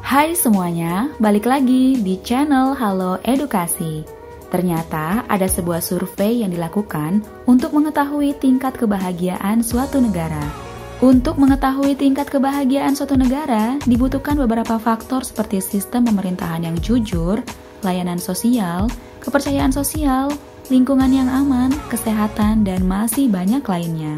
Hai semuanya, balik lagi di channel Halo Edukasi. Ternyata ada sebuah survei yang dilakukan untuk mengetahui tingkat kebahagiaan suatu negara. Untuk mengetahui tingkat kebahagiaan suatu negara, dibutuhkan beberapa faktor seperti sistem pemerintahan yang jujur, layanan sosial, kepercayaan sosial, lingkungan yang aman, kesehatan, dan masih banyak lainnya.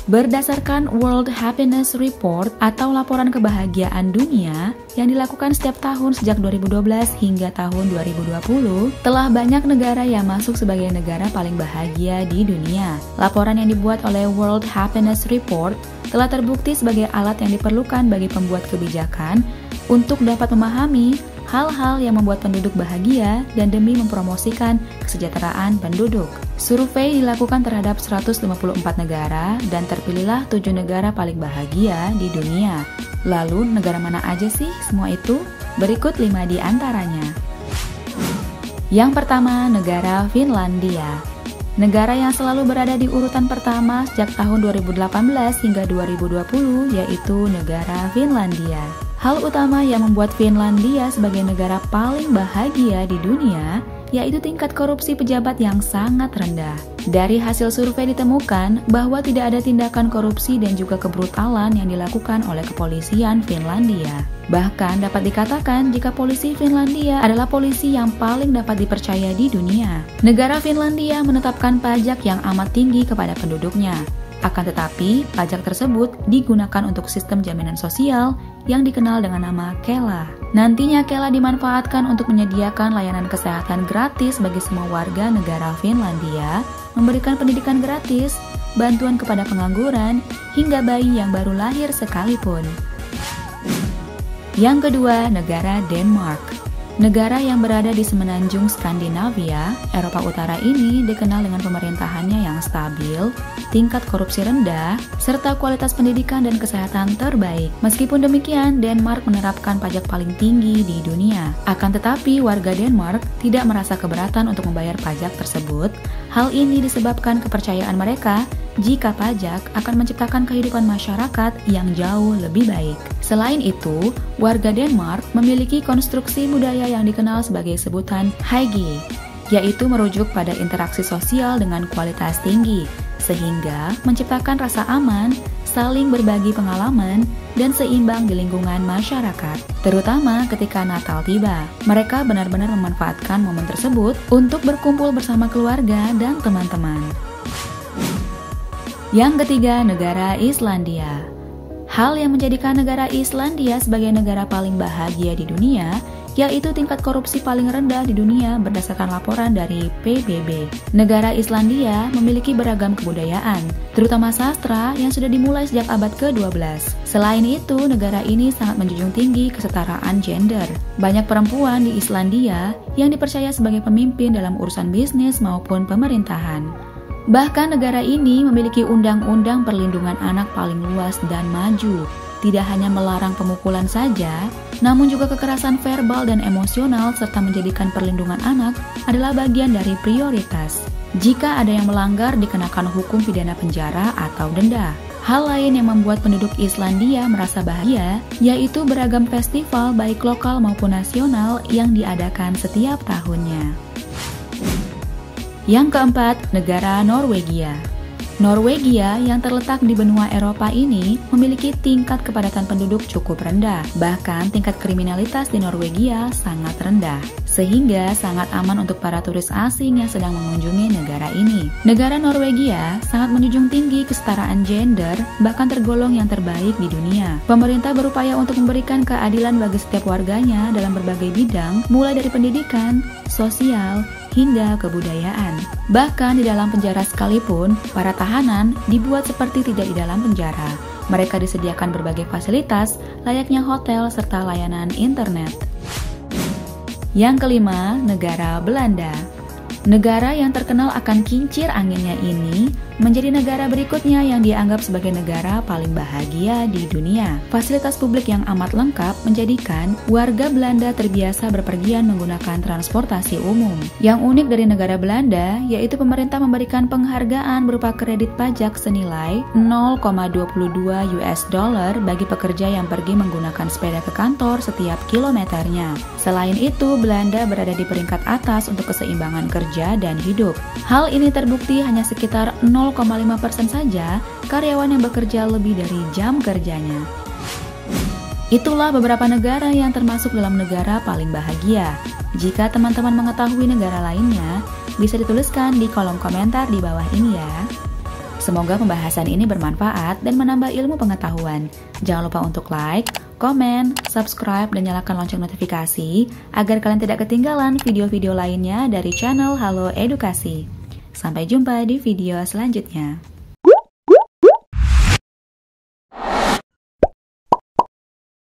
Berdasarkan World Happiness Report atau laporan kebahagiaan dunia yang dilakukan setiap tahun sejak 2012 hingga tahun 2020, telah banyak negara yang masuk sebagai negara paling bahagia di dunia. Laporan yang dibuat oleh World Happiness Report telah terbukti sebagai alat yang diperlukan bagi pembuat kebijakan untuk dapat memahami hal-hal yang membuat penduduk bahagia dan demi mempromosikan kesejahteraan penduduk. Survei dilakukan terhadap 154 negara dan terpilihlah 7 negara paling bahagia di dunia. Lalu negara mana aja sih semua itu? Berikut 5 di antaranya. Yang pertama, negara Finlandia. Negara yang selalu berada di urutan pertama sejak tahun 2018 hingga 2020 yaitu negara Finlandia. Hal utama yang membuat Finlandia sebagai negara paling bahagia di dunia yaitu tingkat korupsi pejabat yang sangat rendah. Dari hasil survei ditemukan bahwa tidak ada tindakan korupsi dan juga kebrutalan yang dilakukan oleh kepolisian Finlandia. Bahkan dapat dikatakan jika polisi Finlandia adalah polisi yang paling dapat dipercaya di dunia. Negara Finlandia menetapkan pajak yang amat tinggi kepada penduduknya. Akan tetapi, pajak tersebut digunakan untuk sistem jaminan sosial yang dikenal dengan nama Kela. Nantinya Kela dimanfaatkan untuk menyediakan layanan kesehatan gratis bagi semua warga negara Finlandia, memberikan pendidikan gratis, bantuan kepada pengangguran, hingga bayi yang baru lahir sekalipun. Yang kedua, negara Denmark. Negara yang berada di semenanjung Skandinavia, Eropa Utara ini dikenal dengan pemerintahannya yang stabil, tingkat korupsi rendah, serta kualitas pendidikan dan kesehatan terbaik. Meskipun demikian, Denmark menerapkan pajak paling tinggi di dunia. Akan tetapi, warga Denmark tidak merasa keberatan untuk membayar pajak tersebut. Hal ini disebabkan kepercayaan mereka jika pajak akan menciptakan kehidupan masyarakat yang jauh lebih baik. Selain itu, warga Denmark memiliki konstruksi budaya yang dikenal sebagai sebutan hygge, yaitu merujuk pada interaksi sosial dengan kualitas tinggi, sehingga menciptakan rasa aman, saling berbagi pengalaman, dan seimbang di lingkungan masyarakat. Terutama ketika Natal tiba, mereka benar-benar memanfaatkan momen tersebut untuk berkumpul bersama keluarga dan teman-teman. Yang ketiga, negara Islandia. Hal yang menjadikan negara Islandia sebagai negara paling bahagia di dunia yaitu tingkat korupsi paling rendah di dunia berdasarkan laporan dari PBB. Negara Islandia memiliki beragam kebudayaan, terutama sastra yang sudah dimulai sejak abad ke-12. Selain itu, negara ini sangat menjunjung tinggi kesetaraan gender. Banyak perempuan di Islandia yang dipercaya sebagai pemimpin dalam urusan bisnis maupun pemerintahan. Bahkan negara ini memiliki undang-undang perlindungan anak paling luas dan maju. Tidak hanya melarang pemukulan saja, namun juga kekerasan verbal dan emosional serta menjadikan perlindungan anak adalah bagian dari prioritas. Jika ada yang melanggar dikenakan hukum pidana penjara atau denda. Hal lain yang membuat penduduk Islandia merasa bahagia yaitu beragam festival baik lokal maupun nasional yang diadakan setiap tahunnya. Yang keempat, negara Norwegia. Norwegia yang terletak di benua Eropa ini memiliki tingkat kepadatan penduduk cukup rendah. Bahkan tingkat kriminalitas di Norwegia sangat rendah, sehingga sangat aman untuk para turis asing yang sedang mengunjungi negara ini. Negara Norwegia sangat menjunjung tinggi kesetaraan gender, bahkan tergolong yang terbaik di dunia. Pemerintah berupaya untuk memberikan keadilan bagi setiap warganya dalam berbagai bidang, mulai dari pendidikan, sosial, hingga kebudayaan. Bahkan di dalam penjara sekalipun, para tahanan dibuat seperti tidak di dalam penjara. Mereka disediakan berbagai fasilitas, layaknya hotel serta layanan internet. Yang kelima, negara Belanda. Negara yang terkenal akan kincir anginnya ini menjadi negara berikutnya yang dianggap sebagai negara paling bahagia di dunia. Fasilitas publik yang amat lengkap menjadikan warga Belanda terbiasa berpergian menggunakan transportasi umum. Yang unik dari negara Belanda yaitu pemerintah memberikan penghargaan berupa kredit pajak senilai 0,22 US dollar bagi pekerja yang pergi menggunakan sepeda ke kantor setiap kilometernya. Selain itu, Belanda berada di peringkat atas untuk keseimbangan kerja dan hidup. Hal ini terbukti hanya sekitar 0,5% saja karyawan yang bekerja lebih dari jam kerjanya. Itulah beberapa negara yang termasuk dalam negara paling bahagia. Jika teman-teman mengetahui negara lainnya, bisa dituliskan di kolom komentar di bawah ini ya. Semoga pembahasan ini bermanfaat dan menambah ilmu pengetahuan. Jangan lupa untuk like, komen, subscribe, dan nyalakan lonceng notifikasi agar kalian tidak ketinggalan video-video lainnya dari channel Halo Edukasi. Sampai jumpa di video selanjutnya.